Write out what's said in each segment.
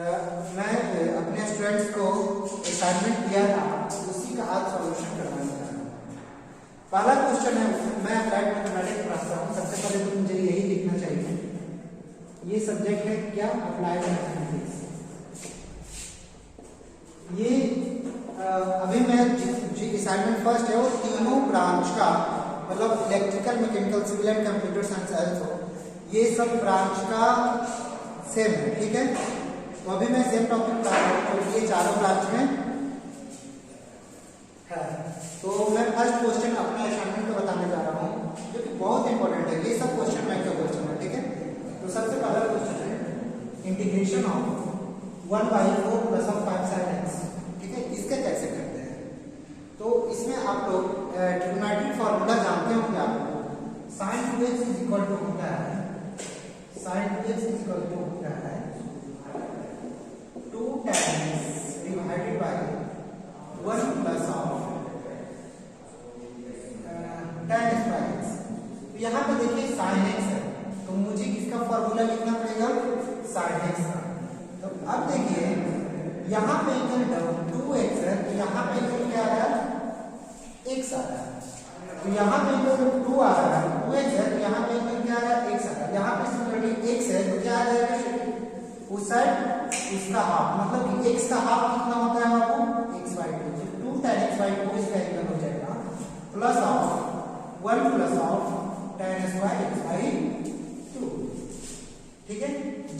मैं अपने स्टूडेंट्स को असाइनमेंट दिया था, उसी का आज सॉल्यूशन करवाने जा रहा हूँ। पहला क्वेश्चन है, मैं अप्लाइड मैथमेटिक्स पढ़ाता हूँ। सबसे पहले तो मुझे यही लिखना चाहिए, ये सब्जेक्ट है क्या, अप्लाइड मैथमेटिक्स। ये अभी मैं जो असाइनमेंट फर्स्ट है वो तीनों ब्रांच का, मतलब electrical, mechanical, civil and computer science also, ये सब ब्रांच का सेम है, ठीक है। तो अभी मैं सेम टॉपिक पढ़ा रहा हूँ, तो ये चारों ब्रांच में है। तो मैं फर्स्ट क्वेश्चन अपने असाइनमेंट को बताने जा रहा हूँ, जो कि बहुत इंपॉर्टेंट है। ये सब क्वेश्चन बैंक का क्वेश्चन है, ठीक है। तो सबसे पहला क्वेश्चन है integration of 1/4 plus of 5 sin x, ठीक है। इसका कैसे करते हैं, तो इसमें आप लोग ट्रिग्नोमेट्रिक फार्मूला जानते होंगे। आप sin 2x is equal to होता है, sin 2x is equal to होता है 2 tan x divided by 1 plus of tan x by x। तो यहाँ पे देखिए sin x है, तो मुझे किसका फार्मूला लिखना पड़ेगा, sin x का। तो अब देखिए यहाँ पे इक्वल 2x है, तो यहाँ पे इक्वल क्या आ रहा है, x आ रहा है। तो यहाँ पे इक्वल 2 आ रहा है, 2x है, तो यहाँ पे इक्वल क्या आ रहा है, x आ रहा है। यहाँ पे सिमिलरली x है, तो क्या आ जाएगा, उस साइड इसका हाफ, मतलब कि x का हाफ कितना होता है आपको, x/2। तो 2 tan x/2 इसका इक्वल हो जाएगा plus of 1 plus of tan x/2, ठीक है।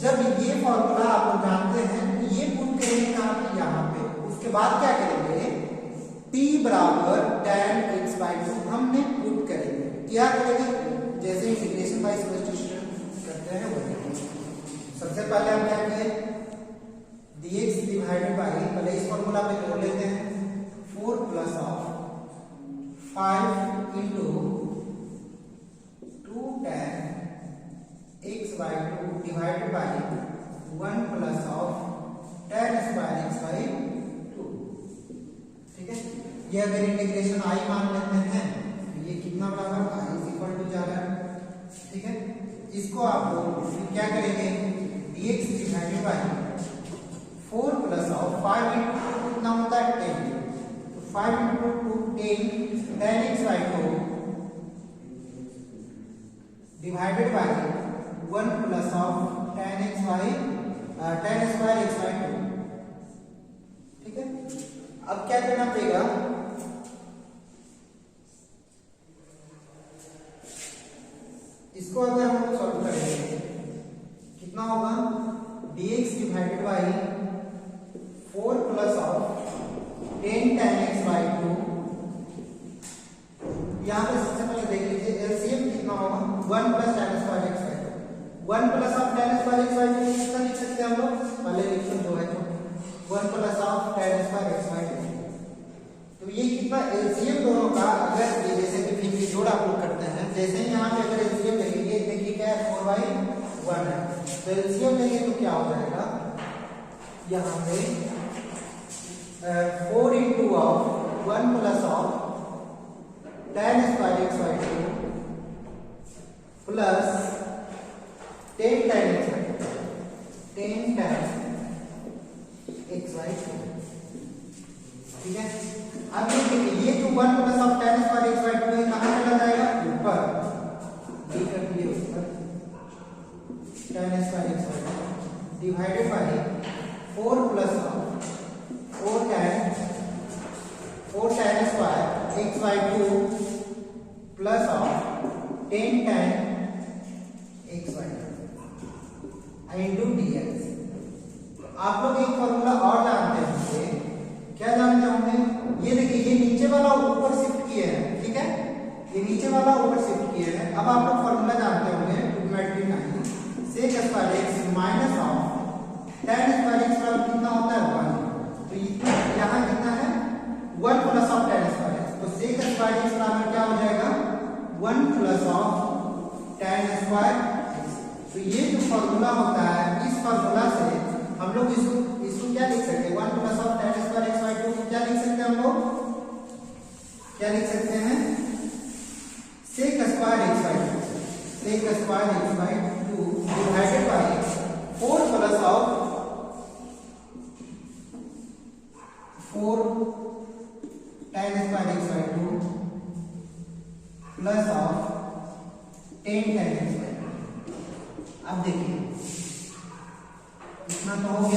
जब ये फॉर्मूला आप लोग जानते हैं, तो ये पुट करेंगे कहाँ पे, यहाँ पे। उसके बाद क्या करेंगे, t बराबर tan x/2 हमने पुट करेंगे। क्या करेंगे, जैसे इंटीग्रेशन बाय सब्स्टिट्यूशन करते हैं वही। सबसे पहले हम क्या करें, dx डिवाइडेड बाय, पहले इस फॉर्मूला पे जोड़ लेते हैं, 4 plus of 5 into 2 tan x/2 divided by 1 plus of tan x/2, ठीक है। ये अगर इंटीग्रेशन i मान लेते हैं, तो ये कितना बराबर i इज इक्वल टू जा रहा है, ठीक है। इसको आप लोग क्या करेंगे, dx divided by 4 plus of 5 into कितना होता है 10, तो 5 into 2 10 tan x/2 divided by 1 plus of tan x/2, ठीक है। अब क्या करना पड़ेगा, इसको अगर हम लोग सॉल्व करेंगे कितना होगा, dx divided by 4 plus of 10 tan x/2। यहाँ पे सबसे पहले देख लीजिए एलसीएम कितना होगा, 1 plus tan x/2। 1 plus of tan x/2 कितना लिख सकते हैं हम लोग, पहले लिखते जो है तो 1 प्लस ऑफ tan x/2। तो ये कितना एलसीएम दोनों का, अगर ये जैसे कि फिर जोड़ आप लोग करते हैं, जैसे ही यहाँ पे अगर एलसीएम लेंगे, देखिए क्या है 4/1 है, तो एलसीएम लेंगे तो क्या हो जाएगा, यहाँ पे 4 into of 1 plus of tan x/2 plus 10 tan x/2, 10 tan x/2, ठीक है। अब देखिए ये जो 1 प्लस ऑफ tan x/2 है कहाँ चला जाएगा, ऊपर, ये कर दिए ऊपर, tan x/2 divided by 4 plus of 4 tan x/2 plus of 10 tan x/2 into dx। आप लोग एक फॉर्मूला और जानते होंगे, क्या जानते होंगे, ये देखिए ये नीचे वाला ऊपर शिफ्ट किए हैं, ठीक है, ये नीचे वाला ऊपर शिफ्ट किए हैं। अब आप लोग फॉर्मूला जानते होंगे ट्रिग्नोमेट्री का, sec x minus of tan x कितना होता है 1, तो यहाँ कितना है 1 प्लस ऑफ tan x, तो sec x बराबर क्या हो जाएगा 1 प्लस ऑफ tan x। तो ये जो फॉर्मूला होता है, इस फॉर्मूला से हम लोग इसको क्या लिख सकते हैं, 1 प्लस ऑफ tan x/2 को क्या लिख सकते हैं हम लोग, क्या लिख सकते हैं, sec x/2 divided by 4 plus of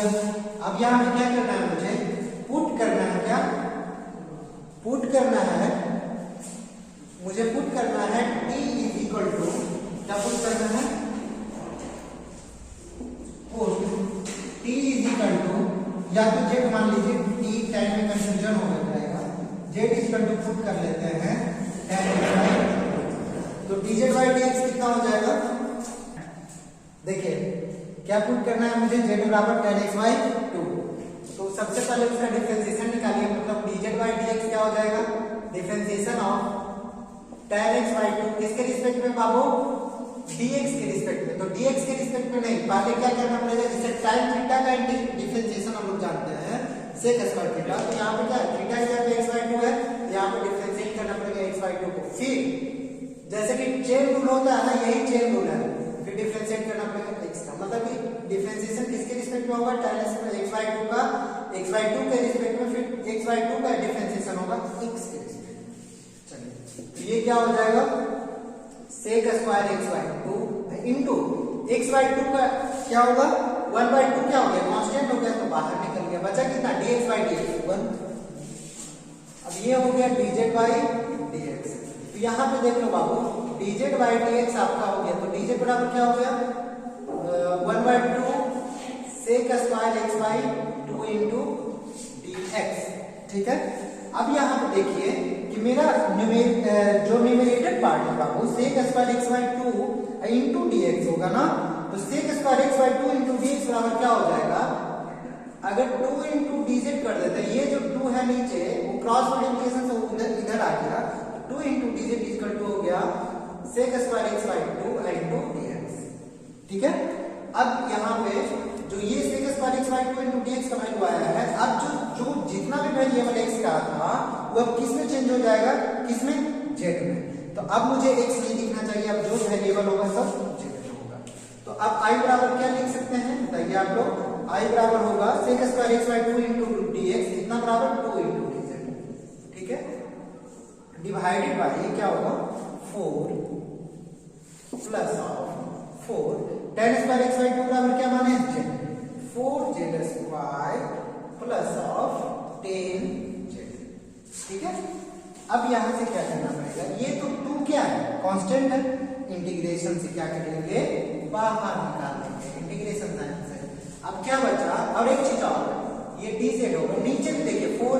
गया। अब यहाँ पे क्या करना है मुझे, पुट करना है, क्या पुट करना है, मुझे पुट करना है t इज इक्वल टू, क्या पुट करना है, put t is equal to, या तो z मान लीजिए, t टाइम में कंफ्यूजन हो जाएगा, z is equal to put कर लेते हैं tan x बाई, तो dz बाई dx कितना हो जाएगा, देखिए क्या पुट करना है मुझे, z बराबर tan x बाई 2। तो सबसे पहले उसका डिफरेंशिएशन निकालिए, मतलब dz बाई dx क्या हो जाएगा, differentiation of tan x by 2 किसके रिस्पेक्ट में बाबू, dx के रिस्पेक्ट में। तो dx के रिस्पेक्ट में नहीं, पहले क्या करना पड़ेगा, जैसे tan थीटा का डिफरेंशिएशन हम लोग जानते हैं sec स्क्वायर थीटा, तो यहाँ पे क्या थीटा की जगह x बाई 2 है, यहाँ पे डिफरेंशिएट करना पड़ेगा x बाई 2 को। फिर जैसे कि चेन रूल होता है ना, यही चेन रूल है, फिर डिफरेंशिएट करना पड़ेगा x का, मतलब कि डिफरेंशिएशन किसके रिस्पेक्ट में होगा, tan x बाई 2 का x बाई 2 के रिस्पेक्ट में, फिर x बाई 2 का डिफरेंशिएशन होगा x के रिस्पेक्ट में। चलिए तो ये क्या हो जाएगा, sec square x by 2 into x by 2 का क्या होगा, 1 बाई 2 क्या हो गया, कांस्टेंट हो गया, तो बाहर निकल गया, बचा कितना, dx बाई dx 1। अब ये हो गया dz बाई dx। तो यहाँ पे देख लो बाबू, dz बाई dx आपका हो गया, तो dz बराबर क्या हो गया, 1 by 2 sec square x by 2 into dx, ठीक है। अब यहाँ पे देखिए कि मेरा जो न्यूमेरेटर पार्ट है बाबू, sec square x by 2 into dx होगा ना, तो sec square x by 2 into dx बराबर क्या हो जाएगा, अगर 2 इनटू dz कर देते हैं, ये जो 2 है नीचे वो क्रॉस मल्टीप्लिकेशन से उधर इधर आ गया, 2 इनटू dz इक्वल टू हो गया sec square x by 2 into dx, ठीक है। अब यहाँ पे जो ये sec square x by 2 into dx का वैल्यू आया है, अब जो जितना भी वेरिएबल x का था वो अब किस में चेंज हो जाएगा, किसमें, z में। तो अब मुझे x नहीं दिखना चाहिए, अब जो वेरिएबल होगा सब z में होगा। तो अब i बराबर क्या लिख सकते हैं, बताइए आप लोग, i बराबर होगा sec square x by 2 into dx, कितना बराबर 2 इनटू dz, ठीक है, डिवाइडेड बाय क्या होगा 4 plus of 4 tan square x by 2 बराबर क्या माने, z, 4z square plus of 10z, ठीक है। अब यहां से क्या करना पड़ेगा, ये तो 2 क्या है, कांस्टेंट है, इंटीग्रेशन से क्या कर लेंगे, बाहर निकाल लेंगे, इंटीग्रेशन साइन से। अब क्या बचा, और एक चीज और, ये dz होगा, नीचे भी देखिए 4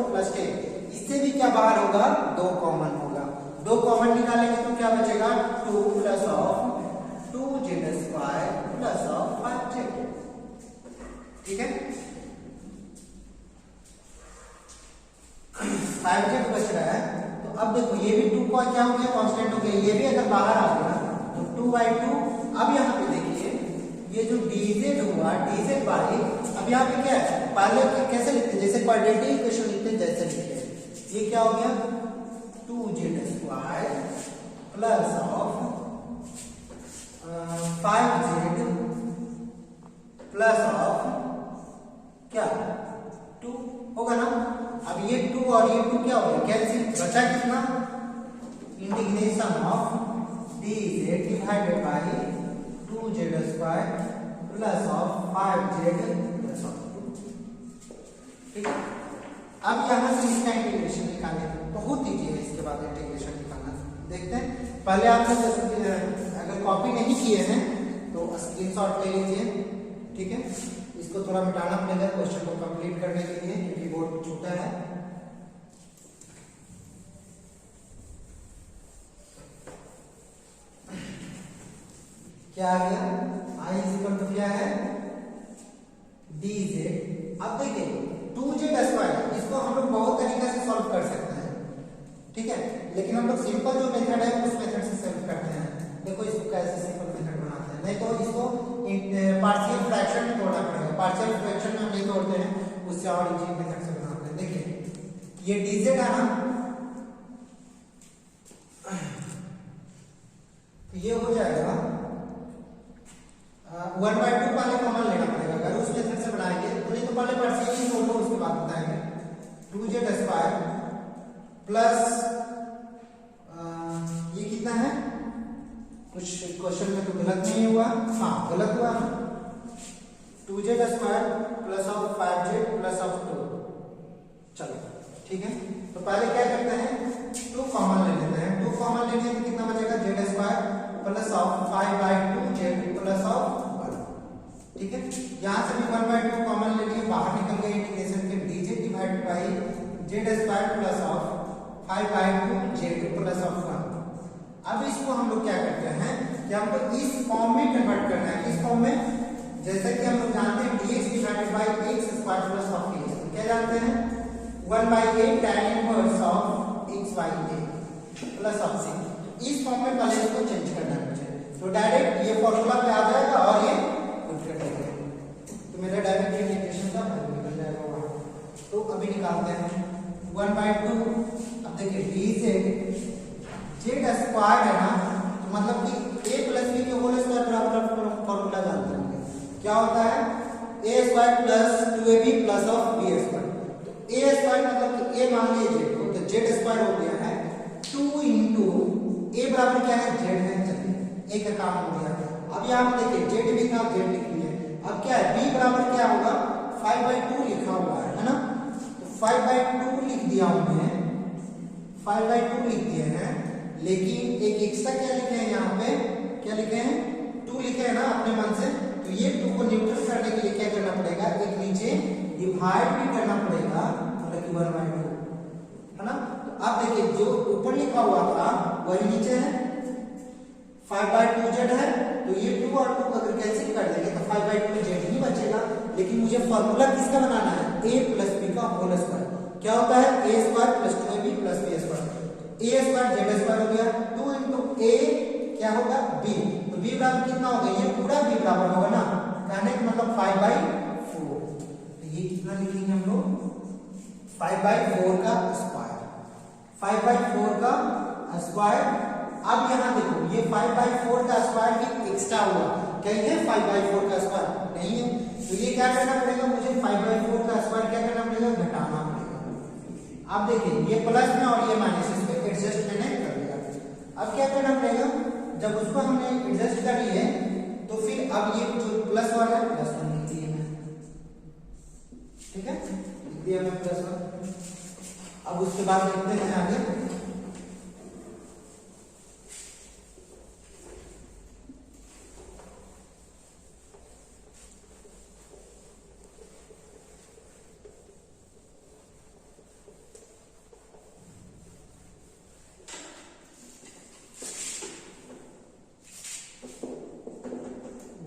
प्लस 10, इससे भी क्या बाहर होगा, 2 कॉमन होगा, 2 कॉमन निकालेंगे तो क्या बचेगा, 2 plus of 2z square plus of 5z, ठीक है। 5z बच रहा है, तो अब देखो ये भी 2 का क्या हो गया, कांस्टेंट हो गया, ये भी अगर बाहर आ गया तो 2 बाई 2। अब यहाँ पे देखिए ये जो dz हुआ, dz बाई, अब यहाँ पे क्या है, पहले कैसे लिखते हैं, जैसे क्वाड्रेटिक इक्वेशन लिखते हैं जैसे लिखते हैं, ये क्या हो गया 2z square plus of 5z plus of क्या 2 होगा ना। अब ये 2 और ये 2 क्या हो गया, कैंसिल, बचा कितना, integration of dz divided by 2z square plus of 5z plus of 2, ठीक है। अब यहां से इसका इंटीग्रेशन निकालने, बहुत ईजी है, इसके बाद इंटीग्रेशन निकालना देखते हैं। पहले आप अगर कॉपी नहीं किए हैं तो स्क्रीनशॉट ले लीजिए, ठीक है। इसको थोड़ा मिटाना पड़ेगा क्वेश्चन को कंप्लीट करने के लिए, क्योंकि बोर्ड छोटा है। क्या आ गया, i इक्वल टू क्या है, dz। अब देखिए 2z स्क्वायर, इसको हम लोग बहुत तरीका से सॉल्व कर सकते हैं, ठीक है, लेकिन हम लोग सिंपल जो मेथड है उस मेथड से सॉल्व करते हैं। देखो इसको कैसे सिंपल मेथड बनाते हैं, नहीं तो इसको पार्शियल फ्रैक्शन में तोड़ना पड़ेगा, पार्शियल फ्रैक्शन में हम नहीं तोड़ते हैं, उससे और इजी मेथड से बनाते हैं। देखिए ये dz है ना, तो ये हो जाएगा 1 बाई 2 पहले कॉमन लेना पड़ेगा, अगर उस मेथड से बनाएंगे तो, नहीं तो पहले पार्शियल ही तोड़ लो, उसके बाद बताएंगे। 2z स्क्वायर प्लस ये कितना है, कुछ क्वेश्चन में तो गलत नहीं हुआ, हाँ गलत हुआ, 2z square plus of 5z plus of 2। चलो ठीक है, तो पहले क्या करते हैं, 2 कॉमन ले लेते हैं। 2 कॉमन लेंगे तो कितना बचेगा, z square plus of 5/2z plus of 1। ठीक है, यहां से भी 1/2 कॉमन ले लिए, बाहर निकल गए इंटीग्रेशन के dz divided by z square plus of 5/2z plus of 1। अब इसको हम लोग क्या करते हैं कि हमको इस फॉर्म में कन्वर्ट करना है। इस फॉर्म में जैसे कि हम लोग जानते हैं dx divided by x square plus of a, क्या जानते हैं 1/8 tan inverse of x by a plus of c। इस फॉर्म में पहले इसको चेंज करना है मुझे, तो डायरेक्ट ये फॉर्मूला पे आ जाएगा और ये पुट कर देंगे, तो मेरा डायरेक्ट इंटीग्रेशन का वैल्यू निकल जाएगा वहां। तो अभी निकालते हैं 1/2। अब देखिए dz z स्क्वायर है ना, तो मतलब कि a प्लस b के होल स्क्वायर बराबर फॉर्मूला जानते हैं क्या होता है, a square plus 2ab plus of b square. तो a स्क्वायर मतलब कि a मान लीजिए z को, तो z स्क्वायर हो गया है 2 इंटू a बराबर क्या है z है, चलिए a का काम हो गया। अब यहाँ पे देखिए z भी था, z लिख लिए। अब क्या है b बराबर क्या होगा 5/2 लिखा हुआ है ना, तो 5/2 लिख दिया हमने, 5/2 लिख दिए हैं, लेकिन एक एक्स्ट्रा क्या लिखे हैं यहाँ पे, क्या लिखे हैं 2 लिखे हैं ना अपने मन से, तो ये 2 को न्यूट्रल करने के लिए क्या करना पड़ेगा, एक नीचे डिवाइड भी करना पड़ेगा, मतलब कि 1/2 है ना। तो अब देखिए जो ऊपर लिखा हुआ था वही नीचे है, 5/2z है, तो ये 2 और 2 अगर कैंसिल कर देंगे तो 5/2z ही बचेगा। लेकिन मुझे फॉर्मूला किसका बनाना है, a प्लस b का होल स्क्वायर। क्या होता है a square plus 2ab plus b square, a square z square हो गया, 2 इंटू a क्या होगा b, तो b बराबर कितना होगा, ये पूरा b बराबर होगा ना, कहने का मतलब 5/4। तो ये कितना लिखेंगे हम लोग 5/4 का स्क्वायर, 5/4 का स्क्वायर। अब यहाँ देखो ये 5/4 का स्क्वायर भी एक्स्ट्रा हुआ, क्या ये 5/4 का स्क्वायर नहीं है, तो ये क्या करना पड़ेगा मुझे 5/4 का स्क्वायर क्या करना पड़ेगा, घटाना पड़ेगा। अब देखिए ये प्लस में और ये माइनस, इसको एडजस्ट मैंने कर दिया। अब क्या करना पड़ेगा, जब उसको हमने एडजस्ट कर लिए तो फिर अब ये जो प्लस वाला है प्लस 1 लिख दिए मैं, ठीक है लिख दिया मैं प्लस 1। अब उसके बाद लिखते हैं आगे,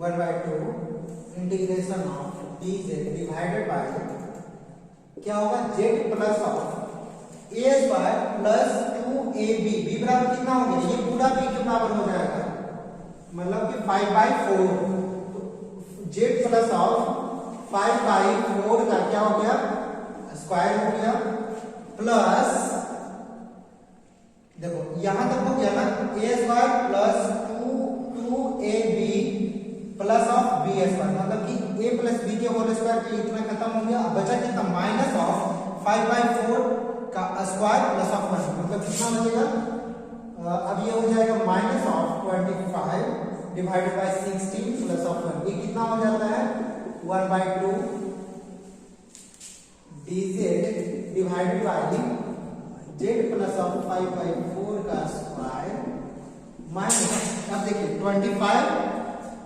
one by 2 integration of dz divided by क्या होगा z plus of a square plus 2ab, b बराबर कितना हो गया, ये पूरा b के बराबर हो जाएगा, मतलब कि 5/4। तो z प्लस ऑफ 5/4 का क्या हो गया स्क्वायर हो गया, प्लस देखो यहां तक हो गया ना a square plus 2ab plus of b square, मतलब कि a प्लस b के होल स्क्वायर के इतना खत्म हो गया। अब बचा कितना माइनस ऑफ 5/4 का स्क्वायर प्लस ऑफ 1, मतलब कितना बचेगा, अब ये हो जाएगा minus of 25 divided by 16 plus of 1, ये कितना हो जाता है 1/2 dz divided by z plus of 5/4 का स्क्वायर माइनस, अब देखिए 25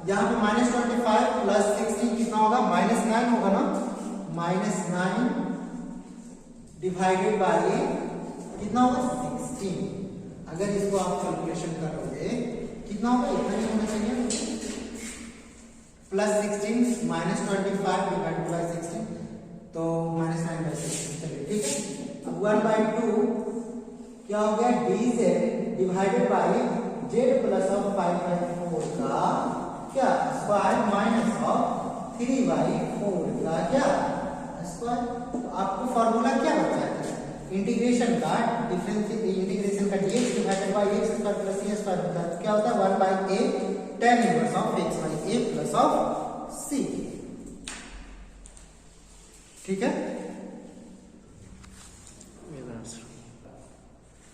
यहाँ पे -25 प्लस 16 कितना होगा -9 होगा ना, -9 डिवाइडेड बाय कितना होगा 16। अगर इसको आप कैलकुलेशन करोगे कितना होगा, इतना ही होना चाहिए, प्लस 16 -25 डिवाइडेड बाय 16, तो -9/16। चलिए ठीक है, अब 1/2 क्या हो गया dz divided by z plus of 5/4 का क्या स्क्वायर माइनस ऑफ 3/4 का क्या स्क्वायर। तो आपको फॉर्मूला क्या बचा है, इंटीग्रेशन का डिफरेंस, इंटीग्रेशन का dx divided by x square plus c square होता है, तो क्या होता है 1/a tan inverse of x by a plus of c। ठीक है,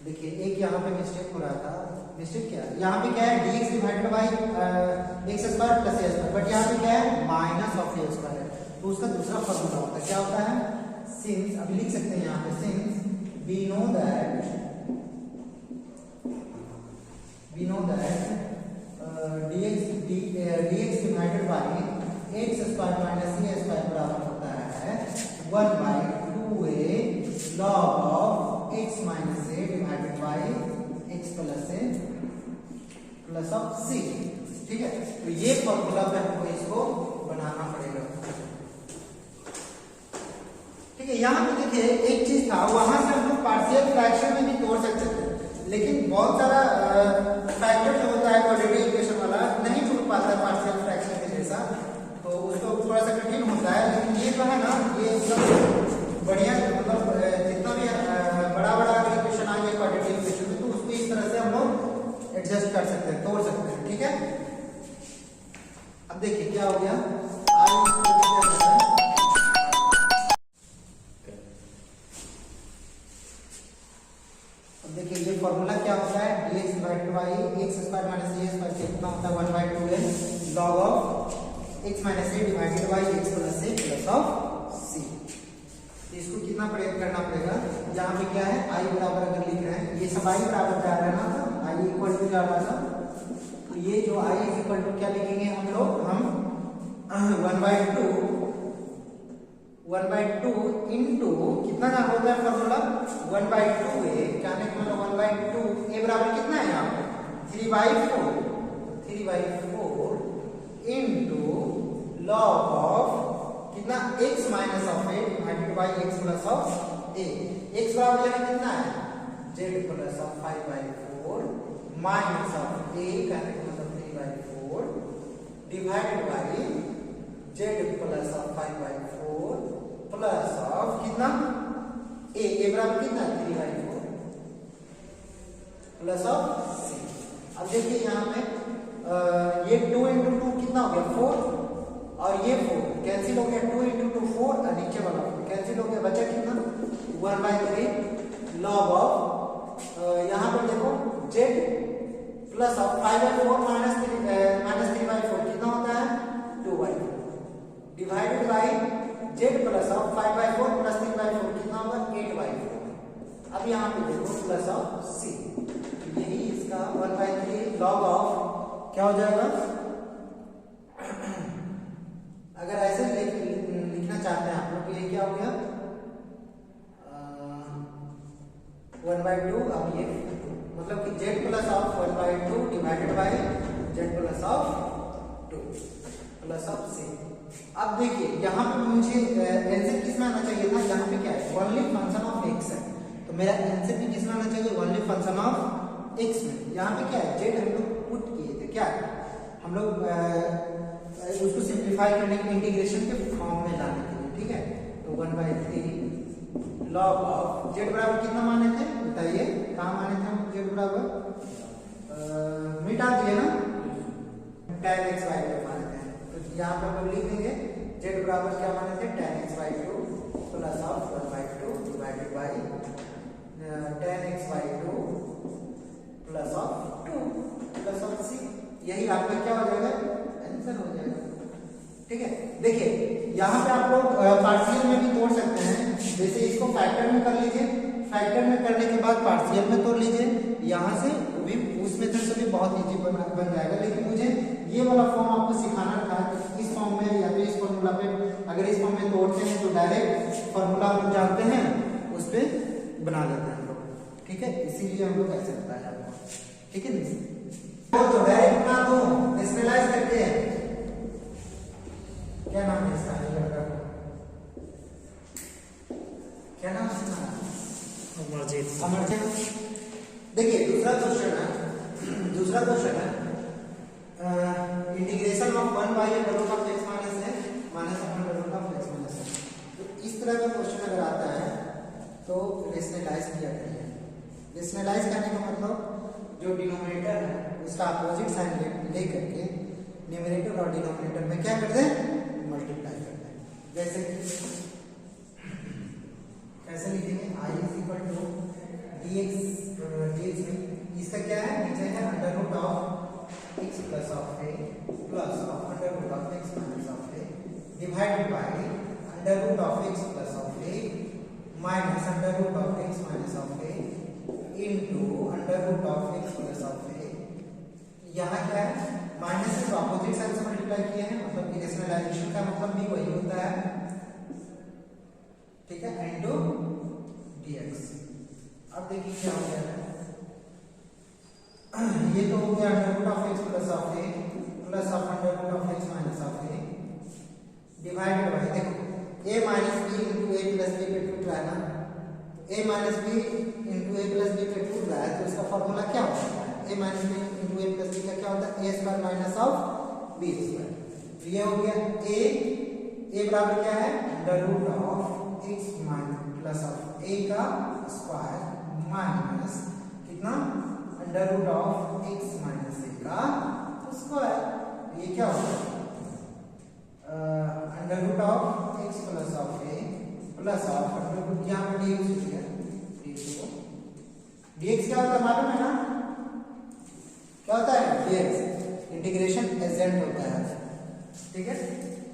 देखिए एक यहाँ पे मिस्टेक हो रहा था, मिस्टेक क्या है, यहाँ पे क्या है dx divided by x square plus a square, but यहाँ पे क्या है माइनस ऑफ a स्क्वायर, तो उसका दूसरा फॉर्मूला होता है, क्या होता है, सिंस, अभी लिख सकते हैं यहाँ पे, since we know that dx divided by x square minus c square बराबर होता है 1/2a log of x minus a divided by x plus a plus of c। ठीक है, तो ये फॉर्मूला पे हमको इसको बनाना पड़ेगा। ठीक है, यहाँ पे देखिए एक चीज था, वहां से हम लोग पार्शियल फ्रैक्शन में भी तोड़ सकते थे, लेकिन बहुत सारा फैक्टर जो होता है क्वाड्रेटिक इक्वेशन वाला नहीं टूट पाता है पार्शियल फ्रैक्शन के जैसा, तो उसको थोड़ा सा कठिन होता है। लेकिन ये जो है ना, ये एकदम बढ़िया, मतलब जितना भी बड़ा बड़ा इक्वेशन आ गया क्वाड्रेटिक इक्वेशन में, तो उसको इस तरह से हम लोग एडजस्ट कर सकते हैं, तोड़ सकते हैं। ठीक है, अब देखिए क्या हो गया, देखिए ये फॉर्मूला क्या होता है, dx divided by x square minus c square कितना होता है 1/2a log of x minus a divided by x plus a plus of c। इसको कितना प्रयोग करना पड़ेगा, यहाँ पे क्या है i बराबर अगर लिख रहे हैं, ये सब i बराबर जा रहा है ना, i इक्वल टू जा रहा था, तो ये जो i इक्वल टू क्या लिखेंगे हम लोग, हम 1/2 इंटू कितना ना होता है फॉर्मूला 1/2a, क्या लिखना है 1/2 a बराबर कितना है यहाँ पे 3/4 इंटू लॉग ऑफ कितना x minus of a divided by x plus of a। x बराबर यहाँ कितना है z plus of 5/4 minus of a का मतलब 3/4 divided by z plus of 5/4 plus of कितना a बराबर कितना 3/4 प्लस ऑफ c। अब देखिए यहाँ पे ये 2 इंटू 2 कितना हो गया 4, और ये 4 कैंसिल हो गया, 2 इंटू 2 4, और नीचे वाला कैंसिल हो गया, बचा कितना 1/3 लॉग ऑफ यहाँ पर देखो z प्लस ऑफ 5/4 माइनस 3/4 कितना होता है 2/4 divided by z plus of 5/4 plus 3/4 कितना होगा 8/4। अब यहाँ पे देखो प्लस ऑफ c, यही इसका 1/3 लॉग ऑफ क्या हो जाएगा, अगर ऐसे लिखना चाहते हैं आप लोग, तो ये क्या हो गया 1/2, अब ये मतलब कि z plus of 1/2 divided by z plus of 2 plus of c। अब देखिए यहाँ पे मुझे आंसर किस में आना चाहिए था, यहाँ पे क्या है ओनली फंक्शन ऑफ x है, तो मेरा आंसर भी किस में आना चाहिए ओनली फंक्शन ऑफ x में। यहाँ पे क्या है z हम लोग पुट किए थे, क्या हम लोग उसको सिंप्लीफाई करने के इंटीग्रेशन के फॉर्म में लाने के लिए। ठीक है, तो 1/3 लॉग ऑफ z बराबर कितना माने थे बताइए, कहाँ माने थे हम z बराबर मिटा दिए ना, tan x y माने थे, तो यहाँ पे हम लोग लिख देंगे z बराबर क्या माने थे tan x by 2 plus of 1/2 divided by tan x by 2 plus of 2 plus of c। यही आपका क्या हो जाएगा आंसर हो जाएगा। ठीक है, देखिए यहाँ पे आप लोग पार्शियल में भी तोड़ सकते हैं, जैसे इसको फैक्टर में कर लीजिए, फैक्टर में करने के बाद पार्शियल में तोड़ लीजिए, यहाँ से भी उस मेथड से भी बहुत इजी बन जाएगा। लेकिन मुझे ये वाला फॉर्म आपको सिखाना था कि इस फॉर्म में या तो इस फॉर्मूला पे, अगर इस फॉर्म में तोड़ते हैं तो डायरेक्ट फॉर्मूला हम लोग जानते हैं उस पर बना लेते हैं हम लोग। ठीक है, इसीलिए हम लोग ऐसे बताया आपको। ठीक है, तो डायरेक्ट बना दो रेशनलाइज करके। क्या नाम है इसका लड़का, क्या नाम है अमरजीत। देखिए दूसरा क्वेश्चन है इंटीग्रेशन ऑफ 1/√x माइनस है माइनस √x माइनस है। तो इस तरह का क्वेश्चन अगर आता है तो रेशनलाइज किया करिए। रेशनलाइज करने का मतलब जो डिनोमिनेटर है उसका अपोजिट साइन ले करके न्यूमरेटर और डिनोमिनेटर में क्या करते हैं मल्टीप्लाई करते हैं। जैसे कैसे लिखेंगे i is equal to dx में इसका क्या है नीचे है under root of x plus of a plus of under root of x minus of a divided by under root of x plus of a minus under root of x minus of a into under root of x plus of a. यहाँ क्या है, minus से opposite side से multiply किए हैं, मतलब इरेशनलाइजेशन का मतलब भी वही होता है, ठीक है, इंटू dx। अब देखिए क्या हो गया है, ये तो हो गया under root of x plus of a plus of under root of x minus of a divided by, देखो a minus b into a plus b पे टूट रहा है ना, a minus b into a plus b पे टूट रहा है, तो इसका फॉर्मूला क्या होता है, a minus b into a plus b का क्या होता है, a square minus of b square. तो ये हो गया a बराबर क्या है, under root of x minus plus of a का स्क्वायर माइनस कितना, under root of x minus a का स्क्वायर। ये क्या होगा, under root of x plus of a plus of under root, यहाँ पर dx हो गया, dx क्या होता है मालूम है ना, क्या होता है, dx इंटीग्रेशन एजेंट होता है, ठीक है।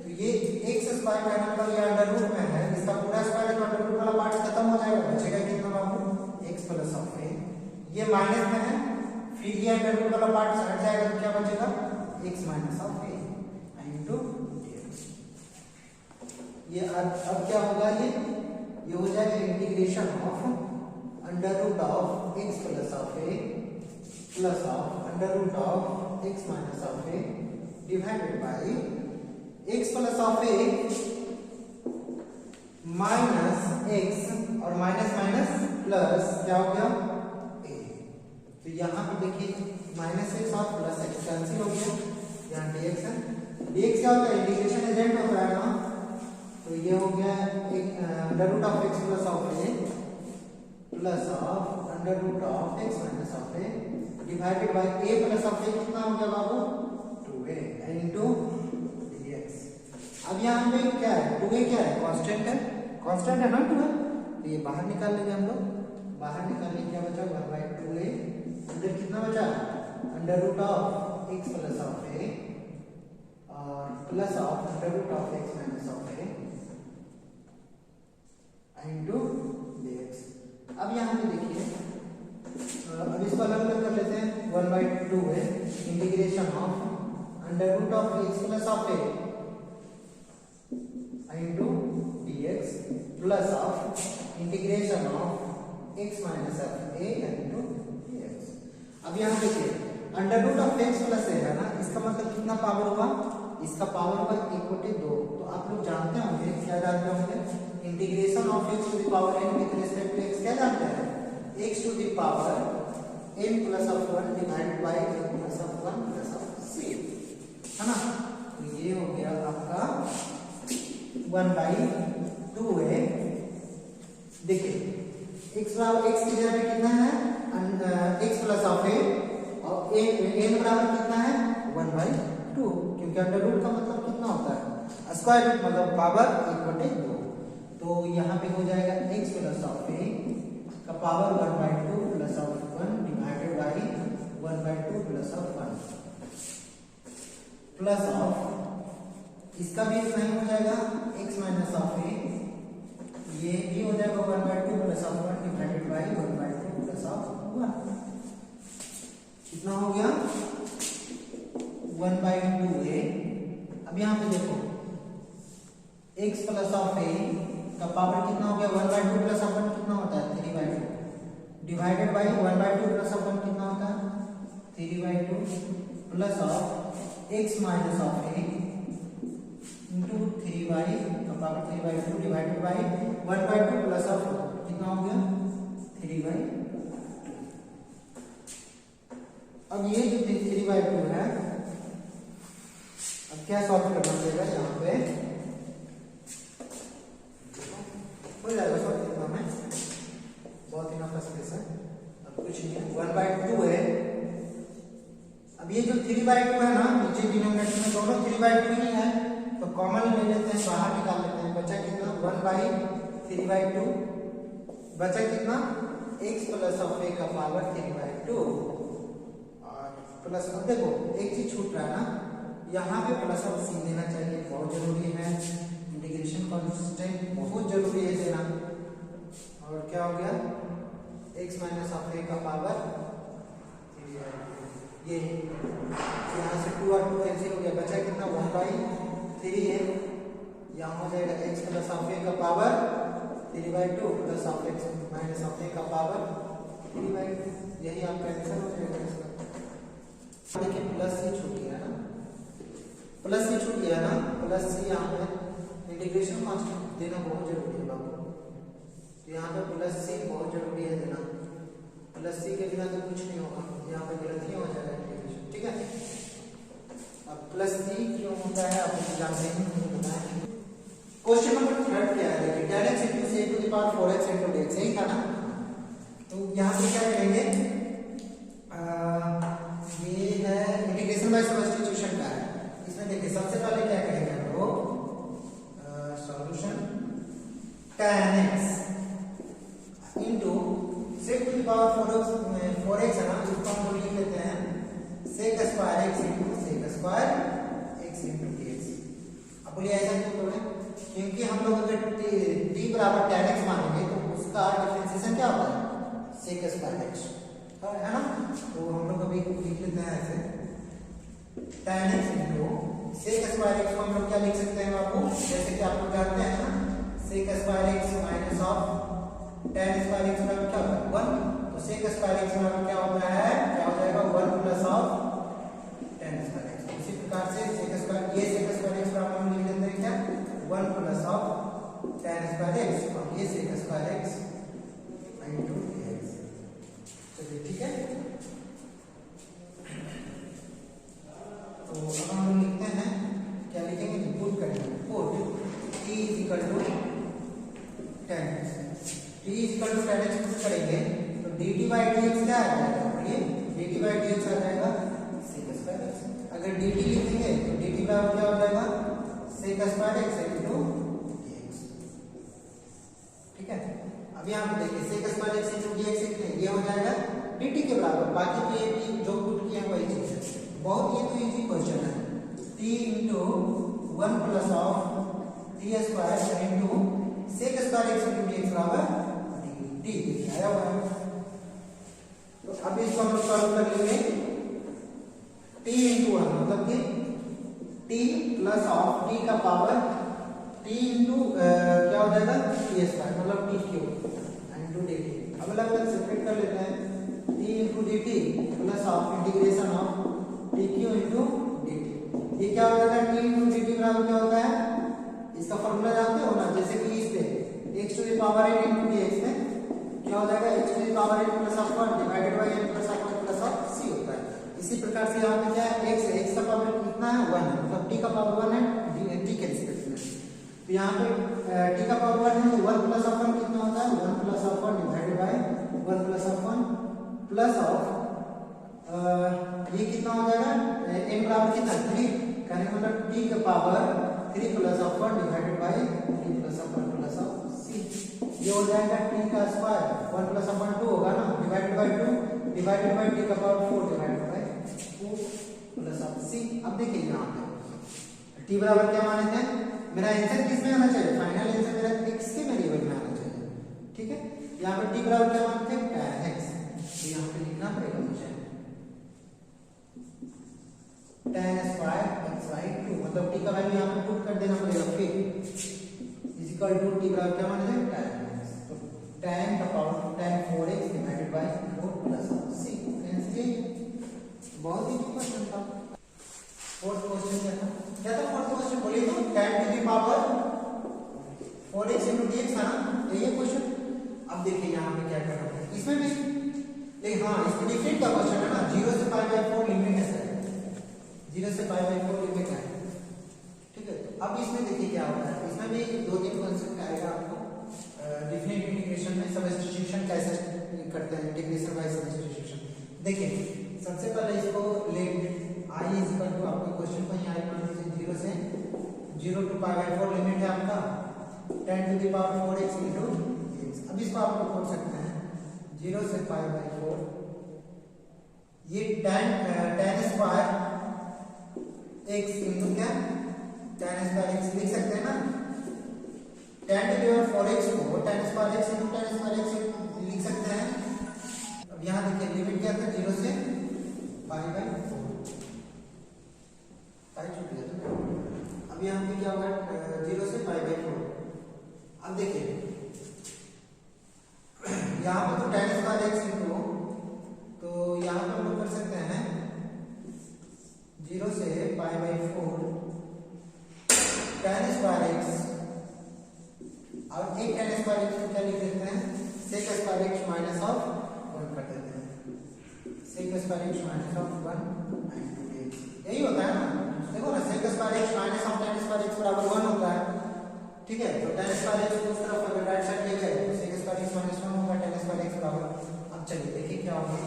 तो ये एक्स स्क्वायर का मतलब ये अंडर रूट में है, इसका पूरा स्क्वायर है तो अंडर रूट वाला पार्ट खत्म हो जाएगा, बचेगा कितना बाबू, एक्स प्लस ऑफ ए, ये माइनस में है, फिर ये अंडर रूट वाला पार्ट हट जाएगा तो क्या बचेगा, x minus of a into dx। ये अब क्या होगा, ये हो जाएगा integration of under root of x plus of a plus of under root of x minus of a divided by x plus of a minus x और minus minus plus क्या हो गया ए। तो यहाँ पे देखिए माइनस एक्स और plus x cancel हो गया, यहाँ dx है, dx क्या होता है, इंटीग्रेशन एजेंट होता है ना, तो ये हो गया एक under root of x plus of a plus of under root of x minus of a divided by a plus of a कितना हो गया बाबू, 2a इनटू dx। अब यहाँ पे क्या है, 2a क्या है, कांस्टेंट है, कांस्टेंट है ना 2a, तो ये बाहर निकाल लेंगे हम लोग, बाहर निकालने क्या बचा, 1/2a, इधर कितना बचा, under root of x plus of a और plus of under root of x minus of a into dx। अब यहाँ पे देखिए, अब इसको अलग अलग कर लेते हैं, 1/2 है integration of under root of x plus of a into dx plus of integration of x minus of a into dx। अब यहाँ देखिए under root of x plus a है ना, इसका मतलब कितना पावर होगा, इसका पावर होगा 1/2। तो आप लोग जानते होंगे, क्या जानते होंगे, integration of x to the power n with respect to x क्या जानते हैं, x to the power n plus of 1 divided by n plus of 1 plus of c, है ना। तो ये हो गया आपका 1/2 है। देखिए x की जगह पे कितना है, x प्लस ऑफ a और n बराबर कितना है, 1/2, क्योंकि अंडर रूट का मतलब कितना होता है, स्क्वायर रूट मतलब पावर 1/2। तो यहाँ पे हो जाएगा x प्लस ऑफ a का power 1/2 plus of 1 divided bye 1/2 plus of 1 plus of, इसका भी इतना ही हो जाएगा x माइनस ऑफ a, ये भी हो जाएगा 1/2 plus of 1 divided bye 1/2 plus of 1, कितना हो गया 1/2a। अब यहाँ पे देखो x प्लस ऑफ a का पावर कितना हो गया, 1/2 प्लस ऑफ 1 कितना होता है, 3/2 डिवाइडेड बाय 1/2 प्लस ऑफ 1 कितना होता है, 3/2 plus of x minus of a into 3y का power 3/2 divided by 1/2 plus of कितना हो गया 3/2। अब ये जो 3/2 है, अब क्या सॉल्व करना पड़ेगा, यहाँ पे हो जाएगा सॉल्व, कितना में बहुत ही नफा स्पेस है, अब कुछ नहीं है, 1/2 है। अब ये जो 3/2 है ना, नीचे डिनोमिनेटर में दोनों 3/2 ही है, तो कॉमन ले लेते हैं, बाहर निकाल लेते हैं, बचा कितना 1/3/2, बचा कितना x प्लस ऑफ a का पावर 3/2 और प्लस, अब देखो एक चीज छूट रहा है ना, यहाँ पे प्लस ऑफ सी देना चाहिए, बहुत जरूरी है। इंटीग्रेशन कांस्टेंट बहुत जरूरी है देना। और क्या हो गया, x माइनस ऑफ a का पावर ये यहाँ से 2 और 2 कैंसिल हो गया, बचा कितना 1/3 है। यहाँ हो जाएगा x प्लस ऑफ a का power 3/2 plus of x minus of a का पावर 3/2, यही आपका आंसर हो जाएगा इसका। देखिए प्लस सी छूट गया ना, प्लस सी छूट गया ना, प्लस सी यहाँ पे इंटीग्रेशन कांस्टेंट देना बहुत जरूरी है बाबू। तो यहाँ पे प्लस सी बहुत जरूरी है देना, प्लस सी के बिना तो कुछ नहीं होगा, यहाँ पे गलतियां हो जाएगा इंटीग्रेशन, ठीक है। अब प्लस सी क्यों होता है आप जानते हैं, मुझे बताएं। क्वेश्चन नंबर 3 क्या है, देखिए tan x into sec to the power 4x into dx, यही था ना। तो यहाँ पे क्या करेंगे, ये है इंटीग्रेशन बाय सब्स्टिट्यूशन का है। इसमें देखिए सबसे पहले क्या करेंगे हम लोग, solution tan x into sec to the power 4x है ना, इसको हम लोग लिख लेते हैं sec square x into sec square x into dx। अब बोलिए ऐसा क्यों करोगे, क्योंकि हम लोग अगर t बराबर tan x मानेंगे तो उसका डिफरेंशिएशन क्या होता है sec स्क्वायर x, है ना। तो हम लोग अभी लिख लेते हैं ऐसे tan x into sec square x को हम लोग क्या लिख सकते हैं बाबू, जैसे कि आप लोग जानते हैं ना sec square x minus of tan square x बराबर क्या होता है 1, तो sec स्क्वायर x बराबर क्या होता है, क्या हो जाएगा 1 plus of tan square x। इसी प्रकार से sec स्क्वायर, ये sec स्क्वायर x बराबर हम लिख लेते हैं क्या 1 plus of tan square x, और ये sec square x into dx। चलिए ठीक है, तो अब हम लोग लिखते हैं, क्या लिखेंगे, पुट करेंगे, put t is equal to tan x, t is equal to tan x put करेंगे तो dt by dx क्या आ जाएगा, ये dt by dx आ जाएगा sec स्क्वायर x। अगर dt लिखेंगे तो dt बराबर क्या हो जाएगा sec square x into dx, ठीक है। अब यहाँ पे देखिए sec square x into dx कितने, ये हो जाएगा dt के बराबर, बाकी तो ये भी जो पुट किया वही चीज है, बहुत ये तो इजी क्वेश्चन है। t into 1 plus of t square into sec square x into dx बराबर dt आया हुआ है। तो अब इसको हम लोग सॉल्व कर लेंगे, t into 1 मतलब कि t प्लस ऑफ t का पावर t into क्या हो जाएगा t स्क्वायर मतलब t क्यूब into dt। अब अलग अलग सेपरेट कर लेते हैं, t into dt plus of integration of t cube into dt। ये क्या हो जाता है, t into dt बराबर क्या होता है, इसका फॉर्मूला जानते हो ना, जैसे कि इस पे x to the power n into dx में क्या हो जाएगा x to the power n plus of 1 divided by n plus of 1 plus of c होता है। इसी प्रकार से यहाँ पे क्या है, x का पावर कितना है 1 है, मतलब t का पावर 1 है, d के रिस्पेक्ट में। तो यहाँ पे t का पावर 1 है तो 1 प्लस ऑफ 1 कितना होता है, 1 plus of 1 divided by 1 plus of 1 plus of ये कितना हो जाएगा n बराबर कितना 3, कहने का मतलब t का power 3 plus of 1 divided bye 3 plus of 1 plus of c। ये हो जाएगा t का स्क्वायर 1 प्लस ऑफ 1 2 होगा ना, divided by 2 divided by t का power 4 divided by 4 plus of c। अब देखिए यहाँ पे t बराबर क्या माने थे, मेरा आंसर किस में आना चाहिए, फाइनल आंसर मेरा x के वेरिएबल में आना चाहिए, ठीक है। यहाँ पे t बराबर क्या मानते हैं tan x, तो यहाँ पे लिखना पड़ेगा मुझे tan स्क्वायर x बाय 2 मतलब t का वैल्यू यहाँ पे पुट कर देना पड़ेगा, फिर इज इक्वल टू t बराबर क्या माने थे tan x, तो tan का power tan 4x divided by 4 plus c। बहुत ही क्वेश्चन था। फोर्थ क्वेश्चन क्या था फोर्थ क्वेश्चन बोलिए तो tan to the power 4x into dx है ना, तो ये क्वेश्चन। अब देखिए यहाँ पे क्या करना है, इसमें भी लेकिन हाँ इसमें डिफरेंट का क्वेश्चन है ना, 0 से π/4 लिमिट है सर, 0 से π/4 लिमिट है, ठीक है। अब इसमें देखिए क्या होता है, इसमें भी 2-3 कॉन्सेप्ट आएगा आपको डिफरेंट इंटीग्रेशन में, सब्स्टिट्यूशन कैसे करते हैं, इंटीग्रेशन बाय सब्स्टिट्यूशन। देखिए सबसे पहले इसको let i is equal to आपके क्वेश्चन को यहाँ मान लीजिए 0 से 0 to π/4 लिमिट है आपका tan to the power 4x into dx। अब इसको आप लोग खोल सकते हैं 0 से π/4, ये tan स्क्वायर x इंटू क्या tan स्क्वायर x लिख सकते हैं ना। tan टू पावर 4x को tan square x into tan square x लिख सकते हैं। अब यहाँ देखिए लिमिट क्या था 0 से पाई बाई 4 पाई छूट गया था। अब यहाँ पे क्या होगा 0 से पाई बाई 4। अब देखिए यहाँ पे तो tan स्क्वायर x इंटू तो यहाँ पे हम लोग कर सकते हैं 0 से pi by 4 tan square x और एक tan स्क्वायर x को क्या लिख देते हैं sec square x minus of 1 कर देते हैं sec square x minus of 1 यही होता है ना। देखो ना sec square x minus of tan square x बराबर 1 होता है। ठीक है, तो tan स्क्वायर x को उस तरफ अगर राइट साइड ले जाए तो sec स्क्वायर x माइनस 1 होगा tan स्क्वायर x बराबर। अब चलिए देखिए क्या होगा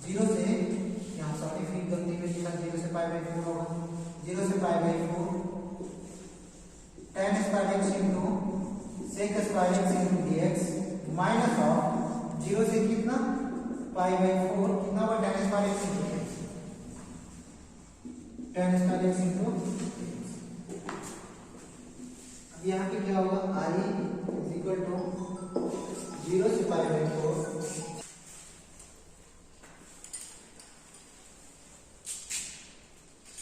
0 से यहाँ सॉरी फिर गलती में लिखा 0 से पाई बाई 4 होगा 0 से pi by 4 tan square x into sec square x into dx minus of 0 से कितना पाई बाई 4 कितना होगा tan square x into dx tan square x into अब यहाँ पे क्या होगा I इज इक्वल टू 0 से पाई बाई 4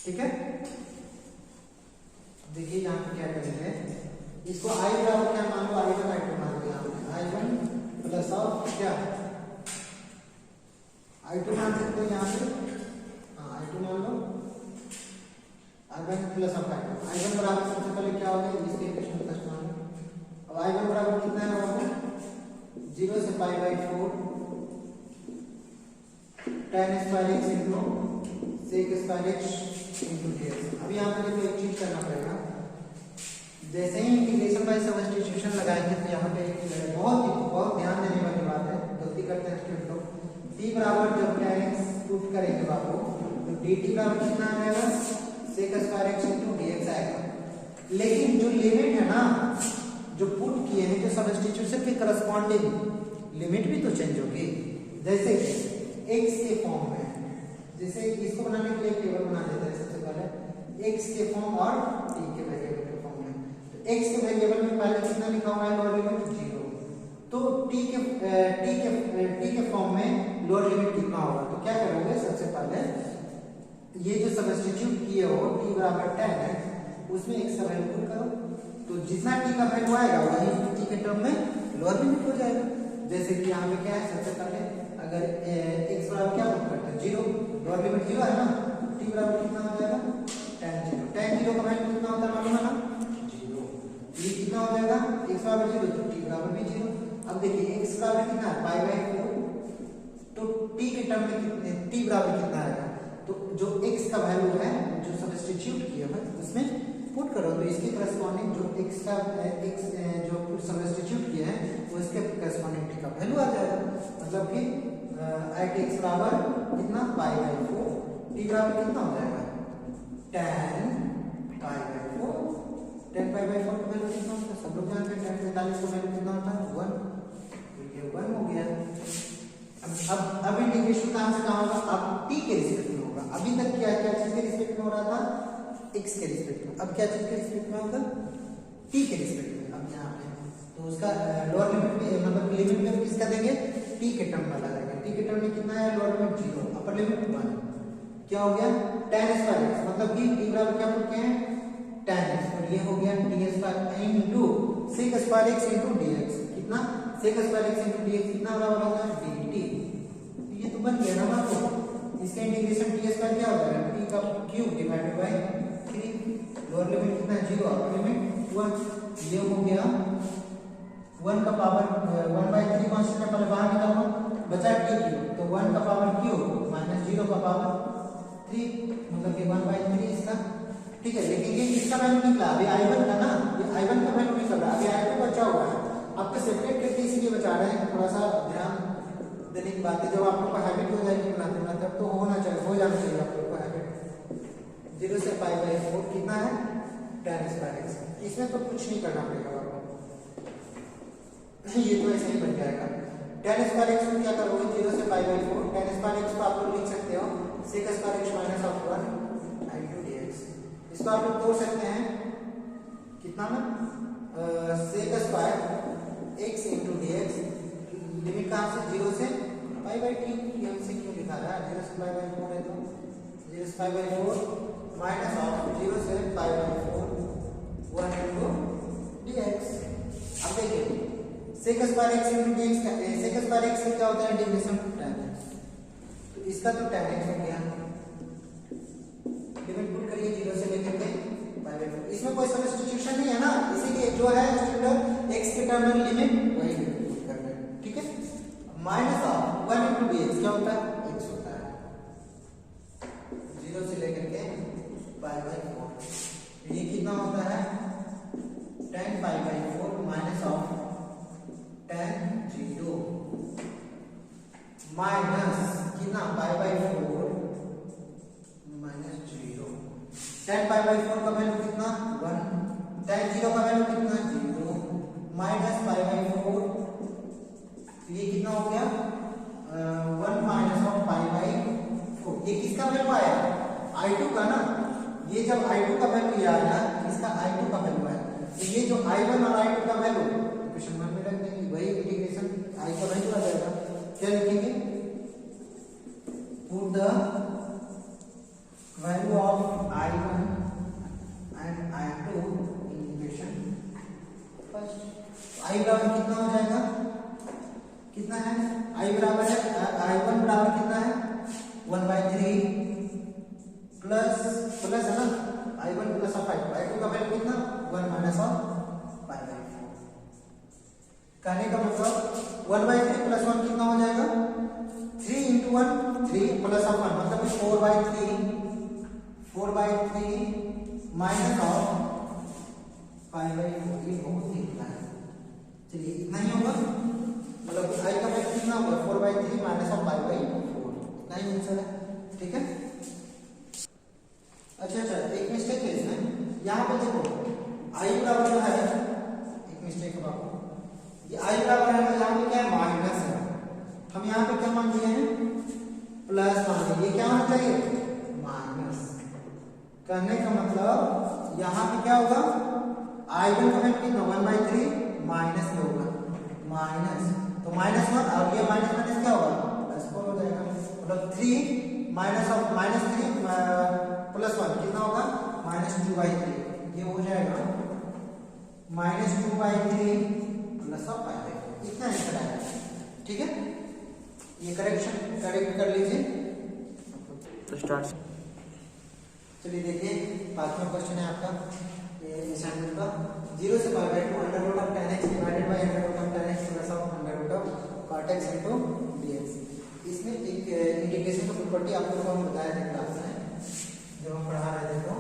ठीक है। देखिए यहाँ पे क्या करेंगे इसको I बराबर क्या मान लो I1 I2 मान लो यहाँ पे I1 प्लस ऑफ क्या I2 मान सकते हो यहाँ पे हाँ I2 मान लो I1 प्लस ऑफ I2 बराबर सबसे पहले क्या होगा इसके इक्वेशन प्लस मान लो। अब I1 बराबर कितना है बराबर 0 से pi by 4 tan square x into sec square x into dx। अब यहाँ पे देखो एक चीज करना पड़ेगा जैसे ही इंटीग्रेशन बाय सब्स्टिट्यूशन लगाएंगे तो यहाँ पे बहुत ध्यान देने वाली बात है गलती करते हैं स्टूडेंट लोग। d बराबर जब tan x पुट करेंगे बाबू तो dt बराबर कितना आ जाएगा sec square x into dx आएगा। लेकिन जो लिमिट है ना जो पुट किए हैं जो सब्स्टिट्यूशन के करस्पॉन्डिंग लिमिट भी तो चेंज होगी। जैसे x के फॉर्म में जैसे इसको बनाने के लिए टेबल बना देते हैं सबसे पहले x के फॉर्म और t के वेरिएबल के फॉर्म में। तो x के वेरिएबल में पहले कितना लिखा हुआ है लोअर लिमिट 0 तो t के फॉर्म में लोअर लिमिट कितना होगा तो क्या करोगे सबसे पहले ये जो सब्स्टिट्यूट किए हो t बराबर 10 है उसमें x का वैल्यू पुट करो तो जितना t का वैल्यू आएगा वही t के टर्म में लोअर लिमिट हो जाएगा। जैसे कि यहाँ पे क्या है सबसे पहले अगर x बराबर क्या पुट करते हैं 0 लोअर लिमिट 0 है ना t बराबर कितना हो जाएगा tan 0 का वैल्यू कितना होता है मालूम है ना 0 t कितना हो जाएगा x बराबर 0 तो t बराबर भी 0। अब देखिए x बराबर कितना है पाई बाई 4 तो t के टर्म में कितने t बराबर कितना आएगा तो जो x का वैल्यू है जो सब्स्टिट्यूट किया है उसमें पुट करो तो इसके करस्पॉन्डिंग जो x का x जो सब्स्टिट्यूट किया है वो इसके करस्पॉन्डिंग t का वैल्यू आ जाएगा। मतलब कि एट x बराबर कितना पाई बाई 4 t बराबर कितना हो जाएगा tan pi by 4 tan pi by 4 का वैल्यू कितना होता है सब लोग जानते हैं tan 45 का वैल्यू कितना होता है 1 तो ये 1 हो गया। अब इंटीग्रेशन कहां से कहां होगा अब t के रिस्पेक्ट में होगा। अभी तक क्या चीज के रिस्पेक्ट में हो रहा था x के रिस्पेक्ट में। अब क्या चीज के रिस्पेक्ट में होगा t के रिस्पेक्ट में। अब यहाँ पे तो उसका लोअर लिमिट भी मतलब लिमिट में किसका देंगे t के टर्म वाला देंगे। t के टर्म में कितना है लोअर लिमिट 0 अपर लिमिट 1 क्या हो गया tan स्क्वायर x मतलब कि t बराबर क्या पुट किए हैं tan x और ये हो गया d square into sec square x into dx कितना sec square x into dx कितना बराबर होगा dt। तो ये तो बन गया ना बात। इसका इंटीग्रेशन t स्क्वायर क्या हो जाएगा t का cube divided by 3 lower limit कितना है 0 अपर लिमिट 1 ये हो गया 1 का पावर 1/3 कांस्टेंट पहले बाहर निकालो बचा t क्यूब तो 1 का पावर क्यूब माइनस 0 का पावर 3 मतलब कि 1/3 इसका ठीक है। लेकिन ये किसका वैल्यू निकला अभी I1 का ना ये I1 का वैल्यू निकल रहा है अभी I2 बचा हुआ है। आपको सेपरेट करके इसीलिए बचा रहे हैं थोड़ा सा ध्यान देने की बात है। जब आप लोग को हैबिट हो जाएगी बनाते बनाते तब तो हो जाना चाहिए आप लोग को हैबिट। 0 से पाई बाई 4 कितना है tan स्क्वायर x इसमें तो कुछ नहीं करना पड़ेगा आपको ये तो ऐसे ही बन जाएगा। tan स्क्वायर x को क्या करोगे 0 से pi by 4 tan square x को आप लोग लिख सकते हो sec square x minus of 1 into dx इसको आप लोग तोड़ सकते हैं कितना में sec square x into d x, limit कहाँ से 0 से पाई बाई टी, ये हमसे क्यों लिखा रहा है 0 से पाई बाई 4 है तो 0 से पाई बाई 4 माइनस ऑफ 0 से pi by 4 1 into d x. अब देखिए sec square x into d x, sec square x क्या होता है इंटीग्रेशन tan x, तो इसका तो tan x हो गया, लिमिट पुट करिए 0 से लेकर के पाई बाई 4, इसमें कोई सब्स्टिट्यूशन नहीं है ना, इसीलिए जो है x के टर्म में लिमिट वही पुट करना है, ठीक है। Minus of 1 into d x क्या होता है x होता है 0 से लेकर के पाई बाई 4, ये कितना होता है tan pi by 4 minus of tan 0 minus कितना pi by 4 minus 0, tan pi by 4 का वैल्यू कितना 1, tan 0 का वैल्यू कितना 0 माइनस पाई बाई 4, तो ये कितना हो गया 1 माइनस ऑफ पाई बाई 4, ये किसका वैल्यू आया I2 का ना, ये जब I2 का वैल्यू आया इसका I2 का वैल्यू आया, तो ये जो I1 और I2 का वैल्यू इक्वेशन 1 में रख देंगे, वही इंटीग्रेशन I का वैल्यू आ जाएगा, क्या लिखेंगे put the value of I1 and I2 in equation first, I बराबर कितना हो जाएगा, कितना है I बराबर है I1 बराबर कितना है 1/3 प्लस है ना I1 प्लस ऑफ I2 का वैल्यू कितना 1 माइनस ऑफ पाई बाई 4, कहने का मतलब 1/3 प्लस 1 कितना हो जाएगा 3 इंटू 1 3 प्लस ऑफ 1 मतलब 4/3 माइनस ऑफ पाई बाई 4, ये बहुत ही इतना है, चलिए इतना ही होगा, मतलब I का वैल्यू कितना होगा 4/3 माइनस ऑफ पाई बाई 4, इतना ही आंसर है, ठीक है। अच्छा एक मिस्टेक है इसमें, यहाँ पे देखो I बराबर जो है, एक मिस्टेक है बाबू, ये I बराबर है, यहाँ पे क्या है माइनस है, हम यहाँ पे क्या मान दिए हैं प्लस मान दिए, ये क्या होना चाहिए माइनस, कहने का मतलब यहाँ पे क्या होगा I1 का वैल्यू कितना 1/3 माइनस में होगा माइनस, तो माइनस 1 और ये माइनस माइनस क्या होगा प्लस 4 हो जाएगा, मतलब 3 माइनस ऑफ -3 प्लस 1 कितना होगा -2/3, ये हो जाएगा -2/3 प्लस ऑफ पाई बाई 4, इतना आंसर आएगा, ठीक है। ये करेक्ट कर लीजिए, तो स्टार्ट, चलिए देखिए 5वां क्वेश्चन है आपका असाइनमेंट का, 0 से pi by 2 under root of tan x divided by under root of tan x plus of under root of cot x into dx, इसमें एक इंटीग्रेशन का प्रॉपर्टी आप लोगों को हम बताया था क्लास में जब हम पढ़ा रहे थे, तो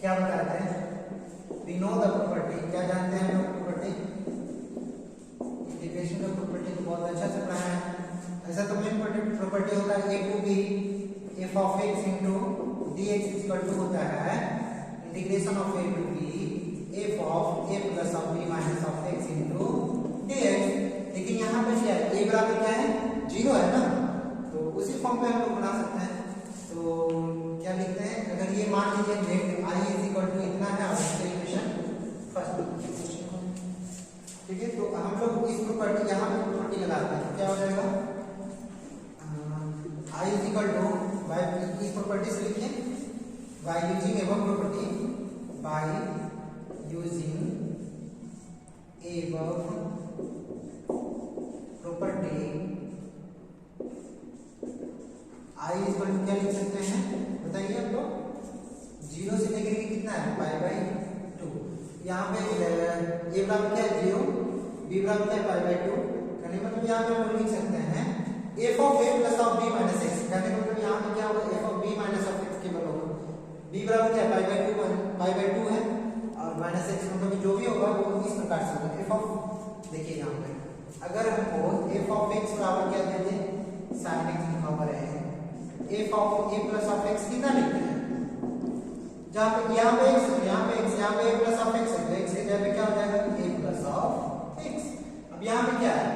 क्या बताते हैं वी नो द प्रॉपर्टी, क्या जानते हैं हम लोग प्रॉपर्टी, इंटीग्रेशन का प्रॉपर्टी तो बहुत अच्छा से पढ़ा है, ऐसा तो मेन प्रॉपर्टी होता है a टू b f of x into dx equal to होता है इंटीग्रेशन ऑफ a टू b f of a plus of b minus of x into dx, लेकिन यहाँ पे क्या है a बराबर क्या है 0 है ना, तो उसी फॉर्म पे हम लोग बना सकते हैं, तो क्या लिखते हैं अगर ये मान लीजिए let i is equal to इतना है और इसका इक्वेशन फर्स्ट, ठीक है, तो हम लोग इस प्रॉपर्टी यहाँ पे प्रॉपर्टी लगाते हैं, क्या हो जाएगा i is equal to by, इस प्रॉपर्टी से लिखिए by using above property, by using above property I is equal to क्या लिख सकते हैं बताइए आप लोग, 0 से लेकर के कितना है पाई बाई 2, यहाँ पे a बराबर क्या है 0, b बराबर क्या है पाई बाई 2, कहने मतलब यहाँ पे हम लिख सकते हैं f of a plus of b minus x, कहने मतलब यहाँ पे क्या होगा f of b minus of x के बराबर होगा, b बराबर क्या है पाई बाई 2 है और माइनस x, मतलब जो भी होगा वो इस प्रकार से होगा f of, देखिए यहाँ पे अगर हमको f of x बराबर क्या दे दे sin x लिखा हुआ रहे, f of a plus of x कितना लिखते हैं, जहाँ पे यहाँ पे x यहाँ पे x यहाँ पे a प्लस ऑफ x है, तो x की जगह पे क्या हो जाएगा a प्लस ऑफ x, अब यहाँ पे क्या है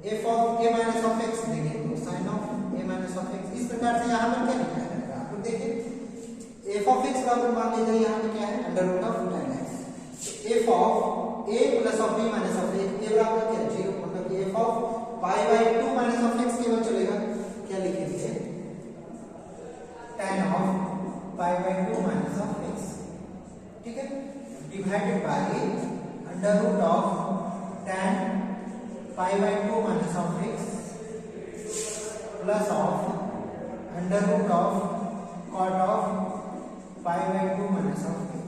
f of a minus of x देंगे तो sin of a minus of x, इस प्रकार से यहाँ पर क्या लिखा है आप लोग देखिए का अपन मान लीजिए यहाँ पे क्या है under root of tan x। F of a plus of b minus of a ये बराबर क्या है 0, मतलब f of pi by 2 minus of x केवल चलेगा। क्या लिखेंगे tan of pi by 2 minus of x, ठीक है, divided by under root of tan pi by 2 minus of x plus of under root of cot of pi by 2 minus of x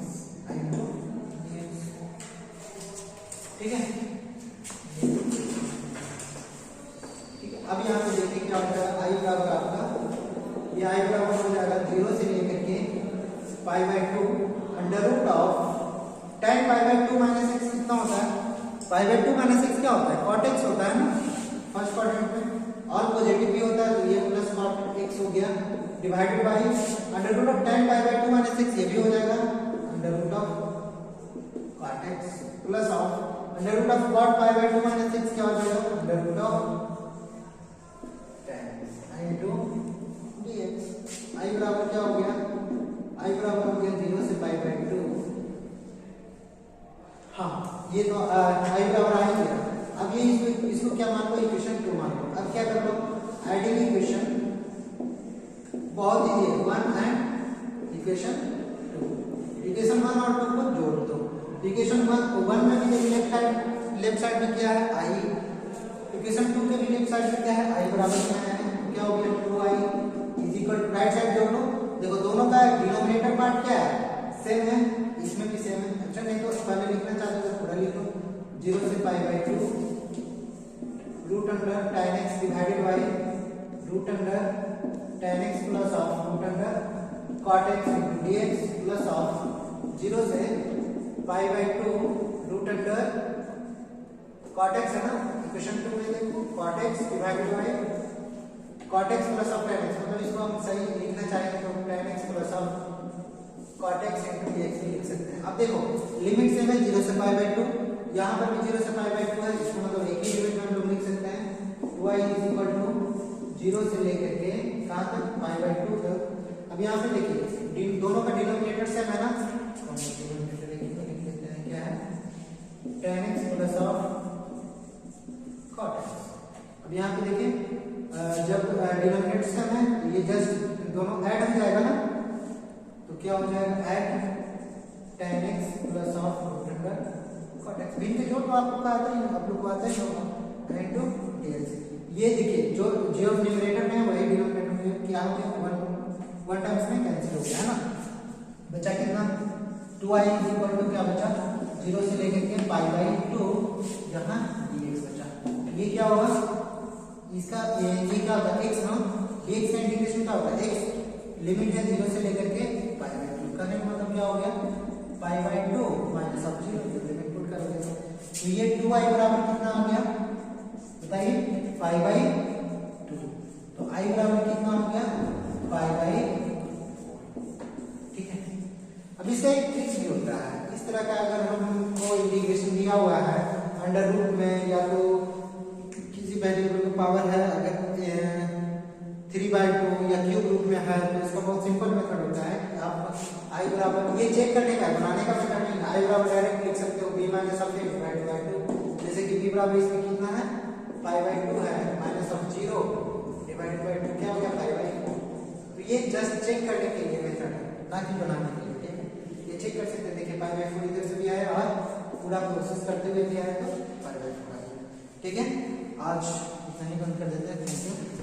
into dx, ठीक है। ठीक है, अब यहाँ पे देखिए क्या हो जाएगा, i बराबर आपका ये i बराबर हो जाएगा 0 से लेकर के pi by 2 under root of tan pi by 2 minus x कितना होता है, पाई बाय 2 माइनस x क्या होता है cot x होता है ना फर्स्ट क्वाड्रेंट में, और पॉजिटिव भी होता है तो ये प्लस cot x हो गया divided by under root of tan pi by 2 minus x, ये भी हो जाएगा under root of cot x plus of under root of cot pi by 2 minus x क्या हो जाएगा under root of tan into dx। i बराबर क्या हो गया, i बराबर हो गया 0 से पाई बाय 2। हाँ ये तो i बराबर आ गया। अब ये इसको क्या मान लो इक्वेशन 2 मान लो। अब क्या कर लो आइडियल इक्वेशन बहुत इजी है 1 एंड इक्वेशन 2, इक्वेशन 1 और 2 को जोड़ दो। इक्वेशन 1 में भी लेफ्ट साइड में क्या है i, इक्वेशन 2 के भी लेफ्ट साइड में क्या है i बराबर क्या है, क्या हो गया 2i is equal to right side जोड़ लो। देखो दोनों का डिनोमिनेटर पार्ट क्या है सेम है, इसमें भी सेम है। अच्छा नहीं तो पहले लिखना चाहते हो पूरा लिख लो 0 से pi by 2 root under tan x divided by root under tan x plus of root under cot x into dx plus of 0 से pi by 2 root under cot x है ना इक्वेशन 2 में देखो cot x divided bye cot x plus of tan x, मतलब इसको हम सही लिखना चाहेंगे तो tan x plus of cot x into dx लिख सकते हैं। अब देखो लिमिट सेम है 0 से पाई बाय 2, यहाँ पर भी 0 से पाई बाय 2 है, इसको मतलब एक ही लिमिट में हम लोग लिख सकते हैं 2i इज इक्वल टू 0 से लेकर के कहाँ तक पाई बाय 2 तक। अब यहाँ पे देखिए दोनों का डिनोमिनेटर सेम है ना, तो डिनोमिनेटर लिख लेते हैं क्या है tan x plus of cot x। अब यहाँ पे देखिए जब डिनोमिनेटर सेम है तो ये जस्ट दोनों ऐड हो जाएगा ना, तो क्या हो जाएगा add tan x plus of root under cot x। भिन्न जोड़ तो आपको आता ही, आप लोग को आता ही होगा इनटू dx। ये देखिए जो न्यूमरेटर में है वही डिनोमिनेटर में क्या हो गया 1 टाइम्स में कैंसिल हो गया है ना, बचा कितना 2i इज इक्वल टू क्या बचा 0 से लेकर के पाई बाय 2 यहाँ dx बचा। ये क्या होगा इसका ये क्या होता है x ना, dx का इंटीग्रेशन क्या होता है x लिमिट है 0 से लेकर के पाई बाय 2, करने का मतलब क्या हो गया पाई by 2 minus of 0 limit put कर देंगे तो ये 2i बराबर कितना आ गया बताइए पाई बाय 2, तो i बराबर कितना हो गया पाई बाय, ठीक है। अब इसका एक ट्रिक भी होता है, इस तरह का अगर हमको इंटीग्रेशन दिया हुआ है अंडर रूट में या तो किसी वेरिएबल का पावर है अगर 3/2 या क्यूब रूट में है तो इसका बहुत सिंपल मेथड होता है कि आप i बराबर ये चेक करने का बनाने का मेथड नहीं, i बराबर डायरेक्ट लिख सकते हो b minus of a divided bye 2, जैसे कि b बराबर इसमें कितना है पाई बाय 2 है माइनस ऑफ 0 डिवाइडेड बाय 2 क्या हो गया पाई बाय 2। तो ये जस्ट चेक करने के लिए मेथड है ना कि बनाने के लिए, ठीक है। ये चेक कर सकते हैं, देखिए पाई बाय 4 इधर से भी आया और पूरा प्रोसेस करते हुए भी आया तो पाई बाय 4 आया, ठीक है। आज इतना ही बंद कर देते हैं, थैंक यू।